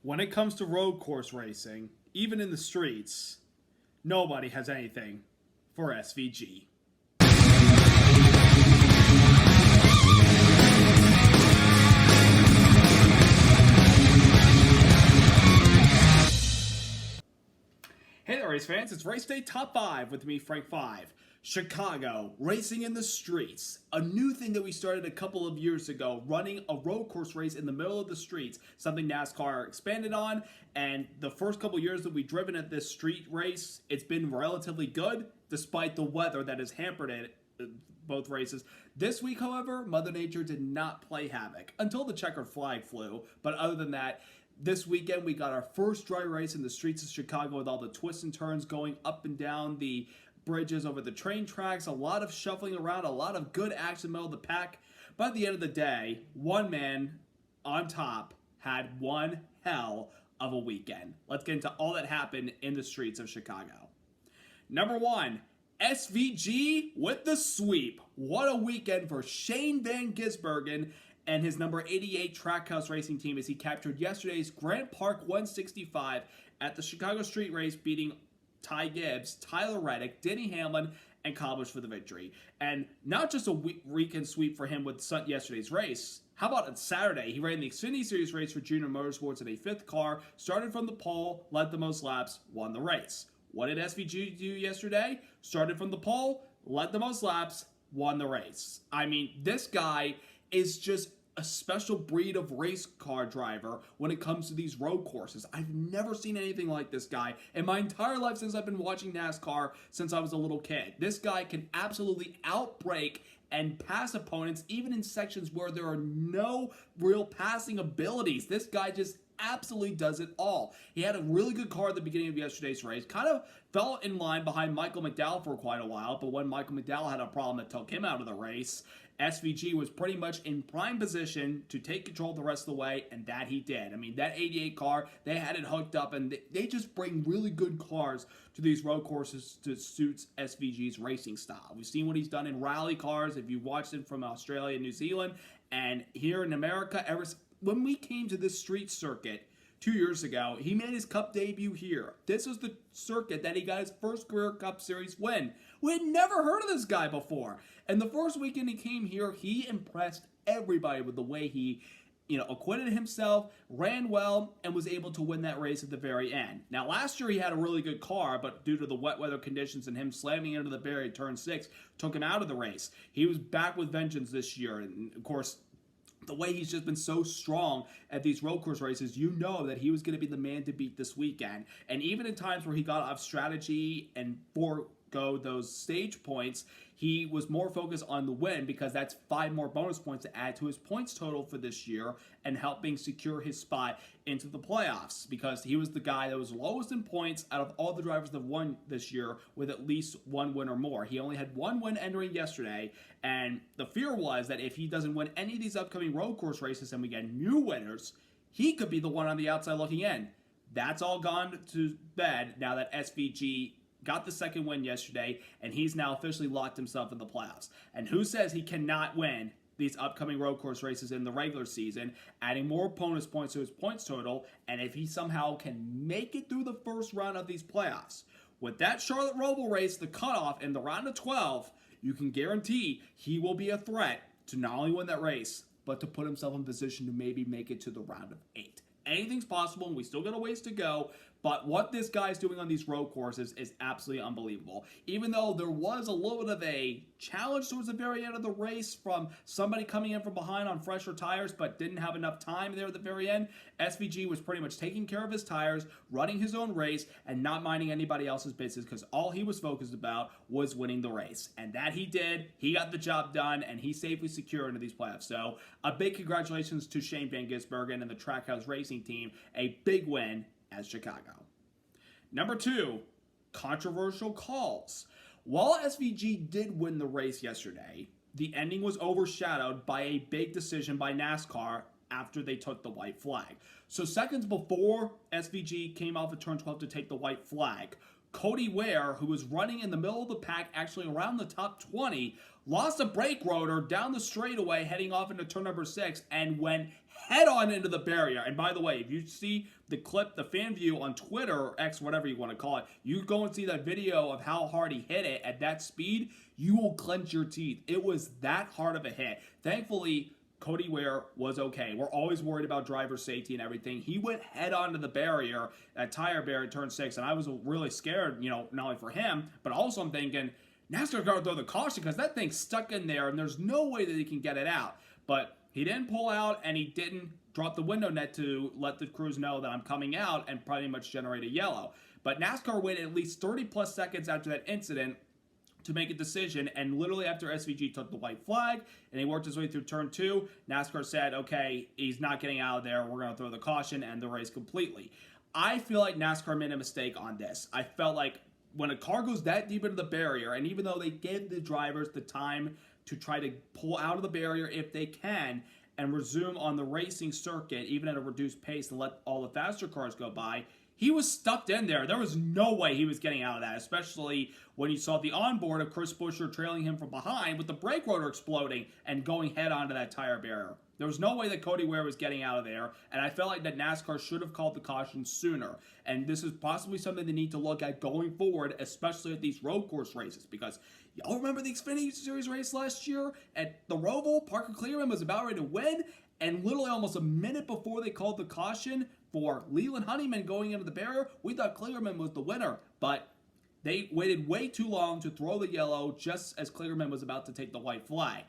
When it comes to road course racing, even in the streets, nobody has anything for SVG. Hey there, race fans. It's Race Day Top 5 with me, Frank 5. Chicago, racing in the streets. A new thing that we started a couple of years ago, running a road course race in the middle of the streets. Something NASCAR expanded on, and the first couple years that we've driven at this street race, it's been relatively good, despite the weather that has hampered it, both races. This week, however, Mother Nature did not play havoc, until the checkered flag flew, but other than that, this weekend, we got our first dry race in the streets of Chicago with all the twists and turns going up and down the bridges over the train tracks, a lot of shuffling around, a lot of good action in the middle of the pack. But at the end of the day, one man on top had one hell of a weekend. Let's get into all that happened in the streets of Chicago. Number one, SVG with the sweep. What a weekend for Shane Van Gisbergen and his number 88 Trackhouse racing team as he captured yesterday's Grant Park 165 at the Chicago Street Race, beating Ty Gibbs, Tyler Reddick, Denny Hamlin, and Kyle Busch for the victory. And not just a weekend sweep for him with yesterday's race. How about on Saturday? He ran the Xfinity Series race for Junior Motorsports in a fifth car, started from the pole, led the most laps, won the race. What did SVG do yesterday? Started from the pole, led the most laps, won the race. I mean, this guy is just a special breed of race car driver when it comes to these road courses. I've never seen anything like this guy in my entire life since I've been watching NASCAR since I was a little kid. This guy can absolutely outbrake and pass opponents even in sections where there are no real passing abilities. This guy just absolutely does it all. He had a really good car at the beginning of yesterday's race, kind of fell in line behind Michael McDowell for quite a while, but when Michael McDowell had a problem that took him out of the race, SVG was pretty much in prime position to take control the rest of the way, and that he did. I mean, that 88 car, they had it hooked up, and they just bring really good cars to these road courses to suit SVG's racing style. We've seen what he's done in rally cars, if you watched him from Australia and New Zealand, and here in America, when we came to this street circuit 2 years ago, he made his Cup debut here. This was the circuit that he got his first career Cup Series win. We had never heard of this guy before. And the first weekend he came here, he impressed everybody with the way he, acquitted himself, ran well, and was able to win that race at the very end. Now, last year he had a really good car, but due to the wet weather conditions and him slamming into the barrier at turn 6, took him out of the race. He was back with vengeance this year, and of course, the way he's just been so strong at these road course races, you know that he was going to be the man to beat this weekend. And even in times where he got off strategy and forego those stage points, he was more focused on the win because that's 5 more bonus points to add to his points total for this year and helping secure his spot into the playoffs, because he was the guy that was lowest in points out of all the drivers that won this year with at least one win or more. He only had one win entering yesterday, and the fear was that if he doesn't win any of these upcoming road course races and we get new winners, he could be the one on the outside looking in. That's all gone to bed now that SVG got the second win yesterday, and he's now officially locked himself in the playoffs. And who says he cannot win these upcoming road course races in the regular season, adding more bonus points to his points total, and if he somehow can make it through the first round of these playoffs? With that Charlotte Roval race, the cutoff in the round of 12, you can guarantee he will be a threat to not only win that race, but to put himself in position to maybe make it to the round of 8. Anything's possible, and we still got a ways to go, but what this guy's doing on these road courses is absolutely unbelievable. Even though there was a little bit of a challenge towards the very end of the race from somebody coming in from behind on fresher tires but didn't have enough time there at the very end, SVG was pretty much taking care of his tires, running his own race, and not minding anybody else's business because all he was focused about was winning the race. And that he did. He got the job done, and he safely secured into these playoffs. So a big congratulations to Shane Van Gisbergen and the Trackhouse racing team. A big win as Chicago. Number 2, controversial calls. While SVG did win the race yesterday, the ending was overshadowed by a big decision by NASCAR after they took the white flag. So seconds before SVG came off of turn 12 to take the white flag, Cody Ware, who was running in the middle of the pack, actually around the top 20, lost a brake rotor down the straightaway heading off into turn number 6 and went head on into the barrier. And by the way, if you see the clip, the fan view on Twitter or X, whatever you want to call it, you go and see that video of how hard he hit it at that speed, you will clench your teeth. It was that hard of a hit. Thankfully, Cody Ware was okay. We're always worried about driver safety and everything. He went head on to the barrier, that tire barrier at turn 6, and I was really scared, not only for him, but also I'm thinking, NASCAR's got to throw the caution because that thing's stuck in there and there's no way that he can get it out. But he didn't pull out and he didn't drop the window net to let the crews know that I'm coming out and pretty much generate a yellow. But NASCAR waited at least 30 plus seconds after that incident to make a decision, and literally after SVG took the white flag and he worked his way through turn 2, NASCAR said, okay, he's not getting out of there, we're going to throw the caution and the race completely. I feel like NASCAR made a mistake on this. I felt like when a car goes that deep into the barrier, and even though they gave the drivers the time to try to pull out of the barrier if they can and resume on the racing circuit, even at a reduced pace, and let all the faster cars go by, he was stuck in there. There was no way he was getting out of that, especially when you saw the onboard of Chris Buescher trailing him from behind with the brake rotor exploding and going head onto that tire barrier. There was no way that Cody Ware was getting out of there, and I felt like that NASCAR should have called the caution sooner. And this is possibly something they need to look at going forward, especially at these road course races, because y'all remember the Xfinity Series race last year at the Roval? Parker Kligerman was about ready to win, and literally almost a minute before they called the caution for Leland Honeyman going into the barrier, we thought Kligerman was the winner, but they waited way too long to throw the yellow just as Kligerman was about to take the white flag.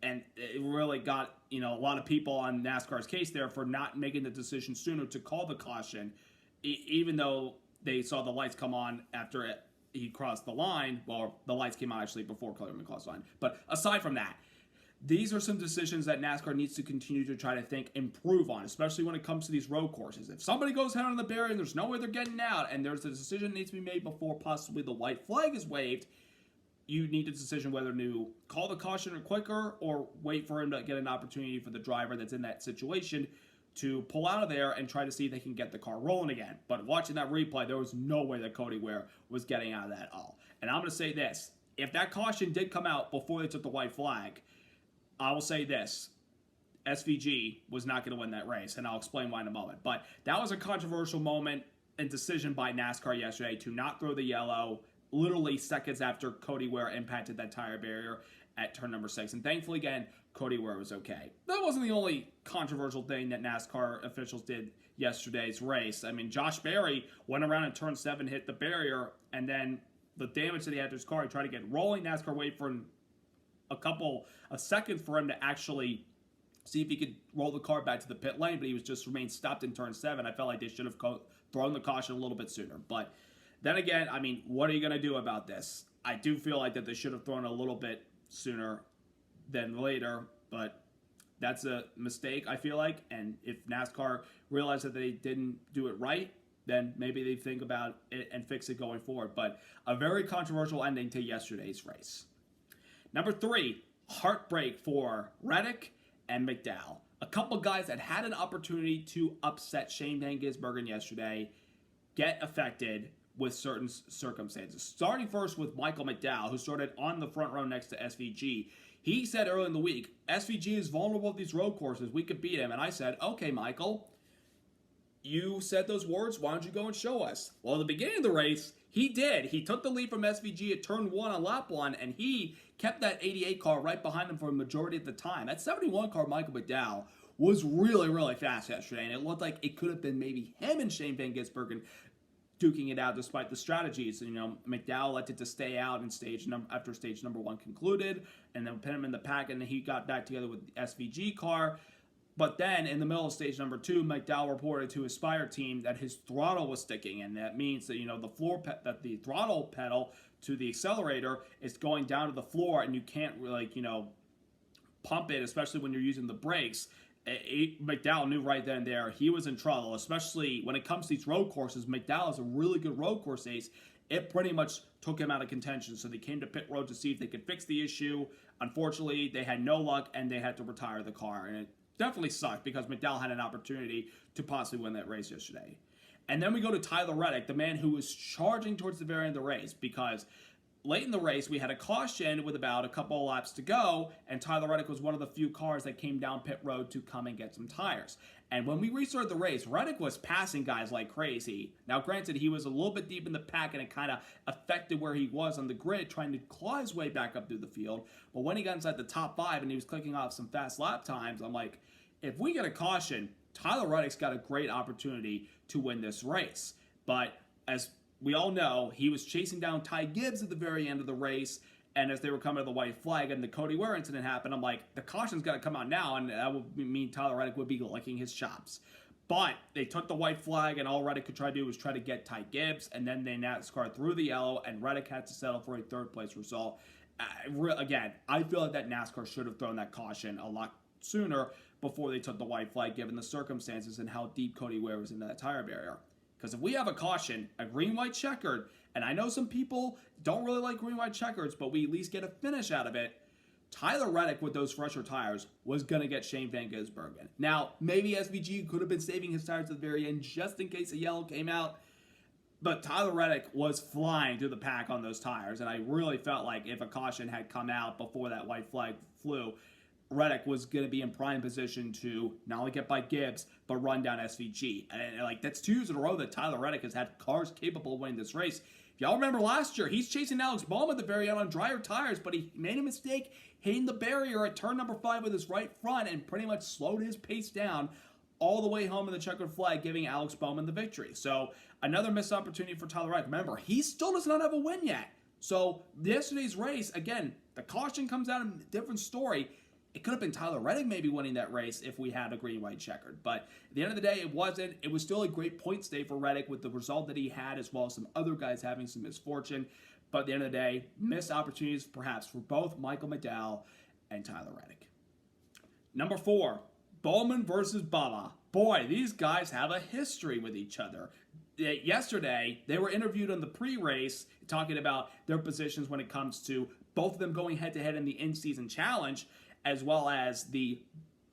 And it really got, a lot of people on NASCAR's case there for not making the decision sooner to call the caution, even though they saw the lights come on after he crossed the line. Well, the lights came on actually before Kligerman crossed the line. But aside from that, these are some decisions that NASCAR needs to continue to try to improve on, especially when it comes to these road courses. If somebody goes head on the barrier and there's no way they're getting out, and there's a decision that needs to be made before possibly the white flag is waved, you need a decision whether to call the caution quicker or wait for him to get an opportunity for the driver that's in that situation to pull out of there and try to see if they can get the car rolling again. But watching that replay, there was no way that Cody Ware was getting out of that at all. And I'm going to say this. If that caution did come out before they took the white flag, I will say this. SVG was not going to win that race, and I'll explain why in a moment. But that was a controversial moment and decision by NASCAR yesterday to not throw the yellow literally seconds after Cody Ware impacted that tire barrier at turn number 6. And thankfully, again, Cody Ware was okay. That wasn't the only controversial thing that NASCAR officials did yesterday's race. I mean, Josh Berry went around in turn 7, hit the barrier, and then the damage that he had to his car, he tried to get rolling. NASCAR waited for a couple of seconds for him to actually see if he could roll the car back to the pit lane, but he was just remained stopped in turn 7. I felt like they should have thrown the caution a little bit sooner. But then again, I mean, what are you going to do about this? I do feel like that they should have thrown a little bit sooner than later, but that's a mistake, I feel like. And if NASCAR realized that they didn't do it right, then maybe they think about it and fix it going forward. But a very controversial ending to yesterday's race. Number 3, heartbreak for Reddick and McDowell. A couple guys that had an opportunity to upset Shane Van Gisbergen yesterday get affected with certain circumstances. Starting first with Michael McDowell, who started on the front row next to SVG. He said early in the week, SVG is vulnerable at these road courses. We could beat him. And I said, okay, Michael, you said those words. Why don't you go and show us? Well, at the beginning of the race, he did. He took the lead from SVG at turn 1 on lap 1, and he kept that 88 car right behind him for a majority of the time. That 71 car, Michael McDowell, was really, really fast yesterday, and it looked like it could have been maybe him and Shane Van Gisbergen duking it out despite the strategies. McDowell elected to stay out in after stage number 1 concluded, and then put him in the pack, and then he got back together with the SVG car. But then, in the middle of stage number 2, McDowell reported to his Spire team that his throttle was sticking, and that means that the throttle pedal to the accelerator is going down to the floor, and you can't really pump it, especially when you're using the brakes. McDowell knew right then and there he was in trouble, especially when it comes to these road courses. McDowell is a really good road course ace. It pretty much took him out of contention, so they came to pit road to see if they could fix the issue. Unfortunately, they had no luck, and they had to retire the car, and it definitely sucked because McDowell had an opportunity to possibly win that race yesterday. And then we go to Tyler Reddick, the man who was charging towards the very end of the race, because late in the race, we had a caution with about a couple of laps to go, and Tyler Reddick was one of the few cars that came down pit road to come and get some tires. And when we restarted the race, Reddick was passing guys like crazy. Now, granted, he was a little bit deep in the pack, and it kind of affected where he was on the grid, trying to claw his way back up through the field. But when he got inside the top 5 and he was clicking off some fast lap times, I'm like, if we get a caution, Tyler Reddick's got a great opportunity to win this race. But as we all know, he was chasing down Ty Gibbs at the very end of the race, and as they were coming to the white flag and the Cody Ware incident happened, I'm like, the caution's got to come out now, and that would mean Tyler Reddick would be licking his chops. But they took the white flag, and all Reddick could try to do was try to get Ty Gibbs, and then they NASCAR threw the yellow, and Reddick had to settle for a third-place result. Again, I feel like that NASCAR should have thrown that caution a lot sooner before they took the white flag, given the circumstances and how deep Cody Ware was into that tire barrier. Because if we have a caution, a green-white checkered, and I know some people don't really like green-white checkers, but we at least get a finish out of it, Tyler Reddick with those fresher tires was going to get Shane Van Gisbergen. Now, maybe SVG could have been saving his tires at the very end just in case a yellow came out, but Tyler Reddick was flying through the pack on those tires, and I really felt like if a caution had come out before that white flag flew, Reddick was going to be in prime position to not only get by Gibbs, but run down SVG. And like, that's 2 years in a row that Tyler Reddick has had cars capable of winning this race. If y'all remember last year, he's chasing Alex Bowman at the very end on drier tires, but he made a mistake hitting the barrier at turn number 5 with his right front and pretty much slowed his pace down all the way home in the checkered flag, giving Alex Bowman the victory. So another missed opportunity for Tyler Reddick. Remember, he still does not have a win yet. So yesterday's race, again, the caution comes out in a different story. It could have been Tyler Reddick maybe winning that race if we had a green-white checkered. But at the end of the day, it wasn't. It was still a great points day for Reddick with the result that he had, as well as some other guys having some misfortune. But at the end of the day, missed opportunities perhaps for both Michael McDowell and Tyler Reddick. Number 4, Bowman versus Bubba. Boy, these guys have a history with each other. Yesterday, they were interviewed on the pre-race talking about their positions when it comes to both of them going head-to-head in the in-season challenge, as well as the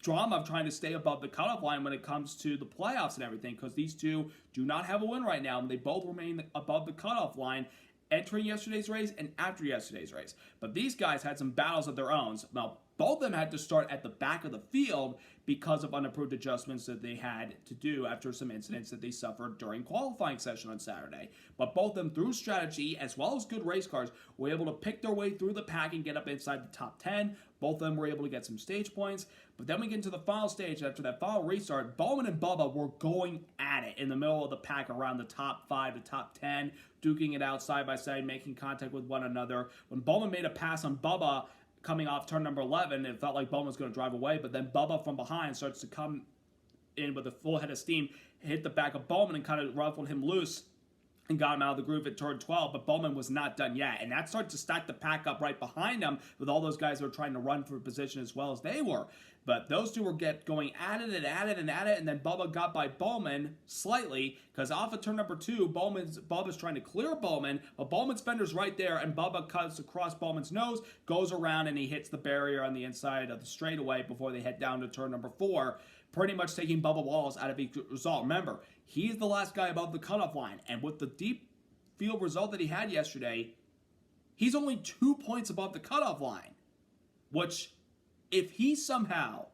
drama of trying to stay above the cutoff line when it comes to the playoffs and everything, because these two do not have a win right now, and they both remain above the cutoff line entering yesterday's race and after yesterday's race. But these guys had some battles of their own. Now, both of them had to start at the back of the field because of unapproved adjustments that they had to do after some incidents that they suffered during qualifying session on Saturday. But both of them, through strategy as well as good race cars, were able to pick their way through the pack and get up inside the top 10. Both of them were able to get some stage points. But then we get into the final stage. After that final restart, Bowman and Bubba were going at it in the middle of the pack around the top 5 to top 10, duking it out side by side, making contact with one another. When Bowman made a pass on Bubba coming off turn number 11, it felt like Bowman was going to drive away, but then Bubba from behind starts to come in with a full head of steam, hit the back of Bowman and kind of ruffled him loose and got him out of the groove at turn 12, but Bowman was not done yet. And that started to stack the pack up right behind him with all those guys that were trying to run for position as well as they were. But those two were going at it, and then Bubba got by Bowman slightly, because off of turn number 2, Bubba's trying to clear Bowman, but Bowman's fender's right there, and Bubba cuts across Bowman's nose, goes around, and he hits the barrier on the inside of the straightaway before they head down to turn number 4, pretty much taking Bubba Wallace out of each result. Remember, he's the last guy above the cutoff line, and with the deep field result that he had yesterday, he's only 2 points above the cutoff line, which, if he somehow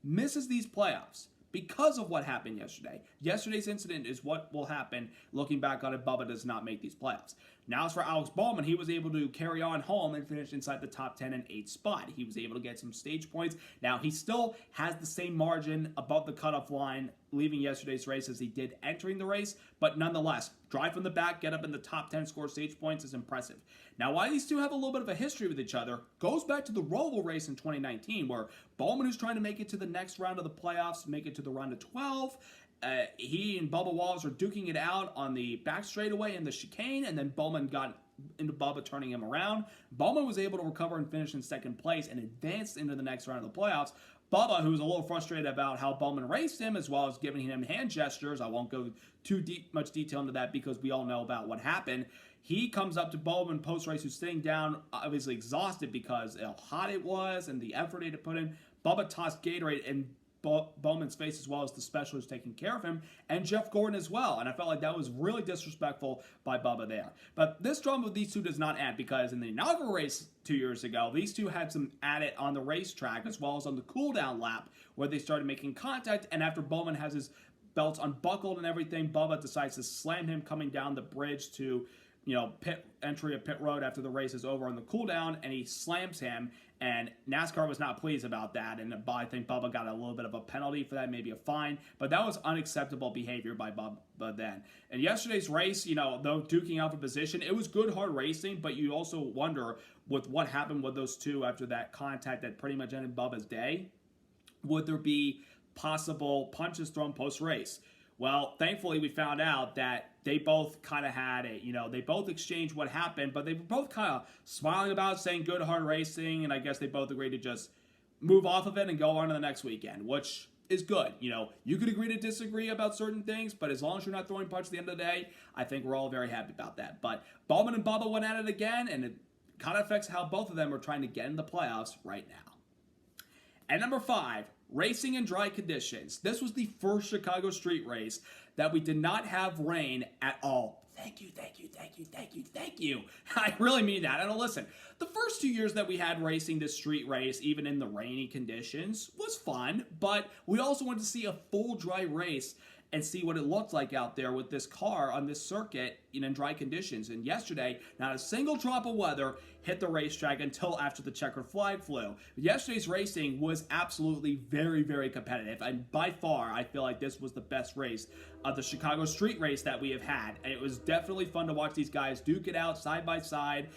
misses these playoffs because of what happened yesterday, yesterday's incident is what will happen looking back on it. Bubba does not make these playoffs. Now, as for Alex Bowman, he was able to carry on home and finish inside the top 10 and 8 spot. He was able to get some stage points. Now, he still has the same margin above the cutoff line leaving yesterday's race as he did entering the race, but nonetheless, drive from the back, get up in the top 10, score stage points is impressive. Now, why these two have a little bit of a history with each other goes back to the Roval race in 2019, where Bowman, who's trying to make it to the next round of the playoffs, make it to the round of 12, he and Bubba Wallace are duking it out on the back straightaway in the chicane, and then Bowman got into Bubba turning him around. Bowman was able to recover and finish in second place and advanced into the next round of the playoffs. Bubba, who was a little frustrated about how Bowman raced him, as well as giving him hand gestures, I won't go too much detail into that because we all know about what happened. He comes up to Bowman post-race, who's sitting down, obviously exhausted because how hot it was and the effort he had to put in. Bubba tossed Gatorade, and Bowman's face, as well as the specialist taking care of him, and Jeff Gordon as well. And I felt like that was really disrespectful by Bubba there. But this drama with these two does not end, because in the inaugural race 2 years ago, these two had some at it on the racetrack, as well as on the cool-down lap, where they started making contact. And after Bowman has his belts unbuckled and everything, Bubba decides to slam him coming down the bridge to, pit entry of pit road after the race is over on the cool down, and he slams him, and NASCAR was not pleased about that, and I think Bubba got a little bit of a penalty for that, maybe a fine, but that was unacceptable behavior by Bubba then. And yesterday's race, though duking out for position, it was good, hard racing, but you also wonder with what happened with those two after that contact that pretty much ended Bubba's day, would there be possible punches thrown post-race? Well, thankfully, we found out that they both kind of had it. They both exchanged what happened, but they were both kind of smiling about it, saying good, hard racing, and I guess they both agreed to just move off of it and go on to the next weekend, which is good. You could agree to disagree about certain things, but as long as you're not throwing punches at the end of the day, I think we're all very happy about that. But Bowman and Bubba went at it again, and it kind of affects how both of them are trying to get in the playoffs right now. At number 5, racing in dry conditions. This was the first Chicago street race that we did not have rain at all. Thank you. I really mean that. And listen, the first 2 years that we had racing this street race, even in the rainy conditions, was fun, but we also wanted to see a full dry race and see what it looked like out there with this car on this circuit in dry conditions. And yesterday, not a single drop of weather hit the racetrack until after the checkered flag flew. Yesterday's racing was absolutely very, very competitive. And by far, I feel like this was the best race of the Chicago street race that we have had. And it was definitely fun to watch these guys duke it out side by side.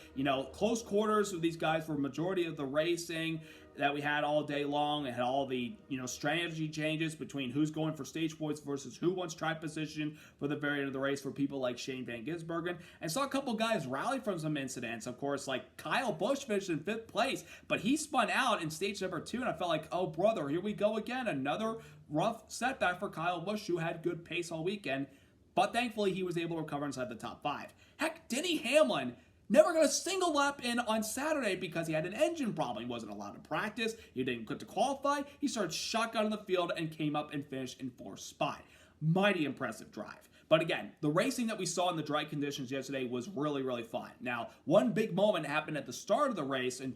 Close quarters with these guys for a majority of the racing that we had all day long, and had all the strategy changes between who's going for stage points versus who wants track position for the very end of the race for people like Shane Van Gisbergen, and saw a couple guys rally from some incidents. Of course, like Kyle Busch finished in 5th place, but he spun out in stage number 2, and I felt like, oh brother, here we go again, another rough setback for Kyle Busch, who had good pace all weekend, but thankfully he was able to recover inside the top 5. Heck, Denny Hamlin never got a single lap in on Saturday because he had an engine problem. He wasn't allowed to practice. He didn't get to qualify. He started shotgun in the field and came up and finished in 4th spot. Mighty impressive drive. But again, the racing that we saw in the dry conditions yesterday was really, really fun. Now, one big moment happened at the start of the race in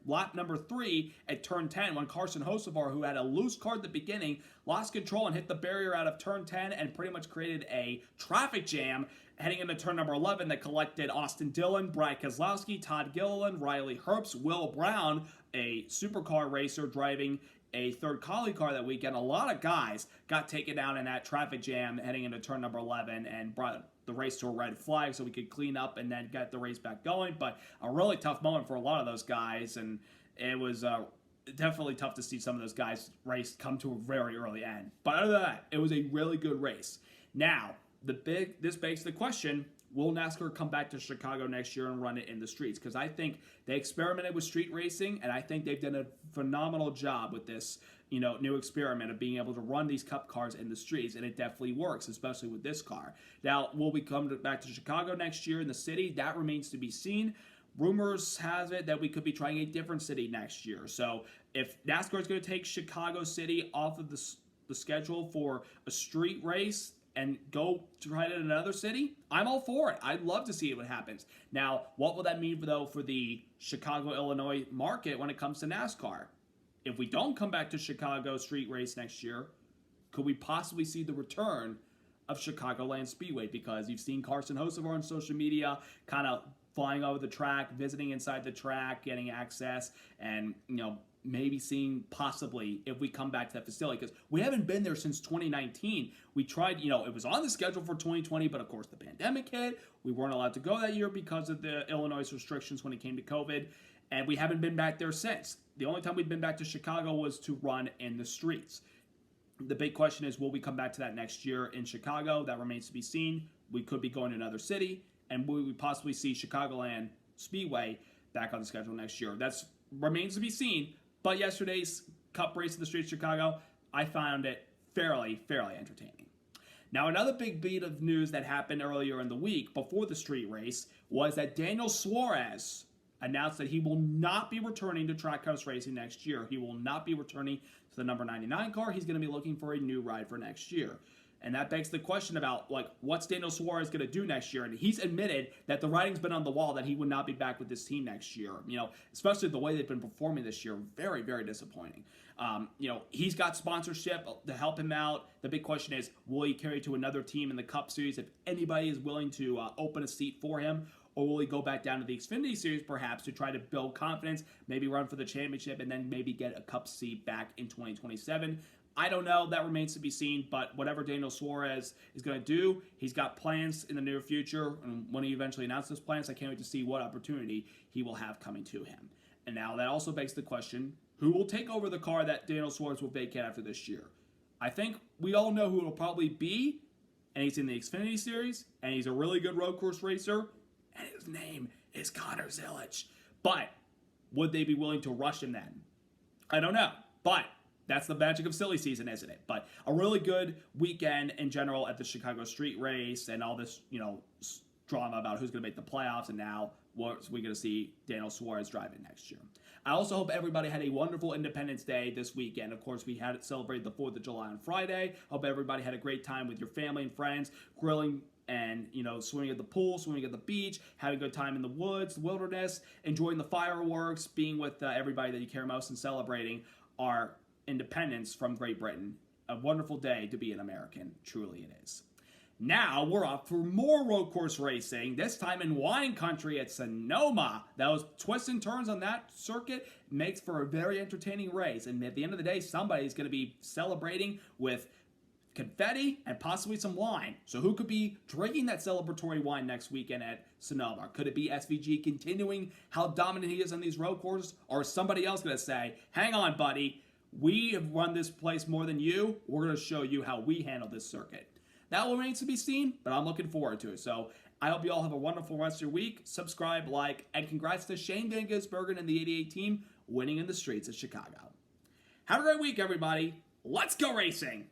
lap number 3 at turn 10 when Carson Hocevar, who had a loose car at the beginning, lost control and hit the barrier out of turn 10 and pretty much created a traffic jam heading into turn number 11 that collected Austin Dillon, Brad Keselowski, Todd Gilliland, Riley Herbst, Will Brown, a supercar racer driving a third Collie car that weekend. A lot of guys got taken down in that traffic jam heading into turn number 11 and brought the race to a red flag so we could clean up and then get the race back going. But a really tough moment for a lot of those guys, and it was definitely tough to see some of those guys' race come to a very early end. But other than that, it was a really good race. Now, this begs the question, will NASCAR come back to Chicago next year and run it in the streets? Because I think they experimented with street racing, and I think they've done a phenomenal job with this new experiment of being able to run these Cup cars in the streets, and it definitely works, especially with this car. Now, will we come back to Chicago next year in the city? That remains to be seen. Rumors has it that we could be trying a different city next year. So if NASCAR is going to take Chicago City off of the schedule for a street race and go try it in another city, I'm all for it. I'd love to see what happens. Now, what will that mean, though, for the Chicago, Illinois market when it comes to NASCAR? If we don't come back to Chicago street race next year, could we possibly see the return of Chicagoland Speedway? Because you've seen Carson Hocevar on social media kind of flying over the track, visiting inside the track, getting access, and, maybe seeing possibly if we come back to that facility, because we haven't been there since 2019. We tried, it was on the schedule for 2020, but of course the pandemic hit. We weren't allowed to go that year because of the Illinois restrictions when it came to COVID, and we haven't been back there since. The only time we've been back to Chicago was to run in the streets. The big question is, will we come back to that next year in Chicago? That remains to be seen. We could be going to another city, and will we possibly see Chicagoland Speedway back on the schedule next year? That remains to be seen. But yesterday's Cup race in the streets of Chicago, I found it fairly entertaining. Now, another big beat of news that happened earlier in the week before the street race was that Daniel Suarez announced that he will not be returning to Trackhouse Racing next year. He will not be returning to the number 99 car. He's going to be looking for a new ride for next year. And that begs the question about, like, what's Daniel Suarez going to do next year? And he's admitted that the writing's been on the wall that he would not be back with this team next year. You know, especially the way they've been performing this year. Very, very disappointing. You know, he's got sponsorship to help him out. The big question is, will he carry to another team in the Cup Series if anybody is willing to open a seat for him? Or will he go back down to the Xfinity Series, perhaps, to try to build confidence, maybe run for the championship, and then maybe get a Cup seat back in 2027? I don't know. That remains to be seen, but whatever Daniel Suarez is going to do, he's got plans in the near future, and when he eventually announces those plans, I can't wait to see what opportunity he will have coming to him. And now that also begs the question, who will take over the car that Daniel Suarez will vacate after this year? I think we all know who it'll probably be, and he's in the Xfinity Series, and he's a really good road course racer, and his name is Connor Zilisch. But would they be willing to rush him then? I don't know, but that's the magic of silly season, isn't it? But a really good weekend in general at the Chicago Street Race and all this, you know, drama about who's going to make the playoffs, and now we're going to see Daniel Suarez driving next year. I also hope everybody had a wonderful Independence Day this weekend. Of course, we had it celebrated the 4th of July on Friday. Hope everybody had a great time with your family and friends, grilling and, you know, swimming at the pool, swimming at the beach, having a good time in the woods, the wilderness, enjoying the fireworks, being with everybody that you care most, and celebrating our independence from Great Britain. A wonderful day to be an American. Truly it is. Now we're off for more road course racing, this time in wine country at Sonoma. Those twists and turns on that circuit makes for a very entertaining race. And at the end of the day, somebody's going to be celebrating with confetti and possibly some wine. So who could be drinking that celebratory wine next weekend at Sonoma? Could it be SVG continuing how dominant he is on these road courses? Or is somebody else going to say, hang on, buddy, we have run this place more than you. We're going to show you how we handle this circuit. That remains to be seen, but I'm looking forward to it. So I hope you all have a wonderful rest of your week. Subscribe, like, and congrats to Shane Van Gisbergen and the 88 team winning in the streets of Chicago. Have a great week, everybody. Let's go racing!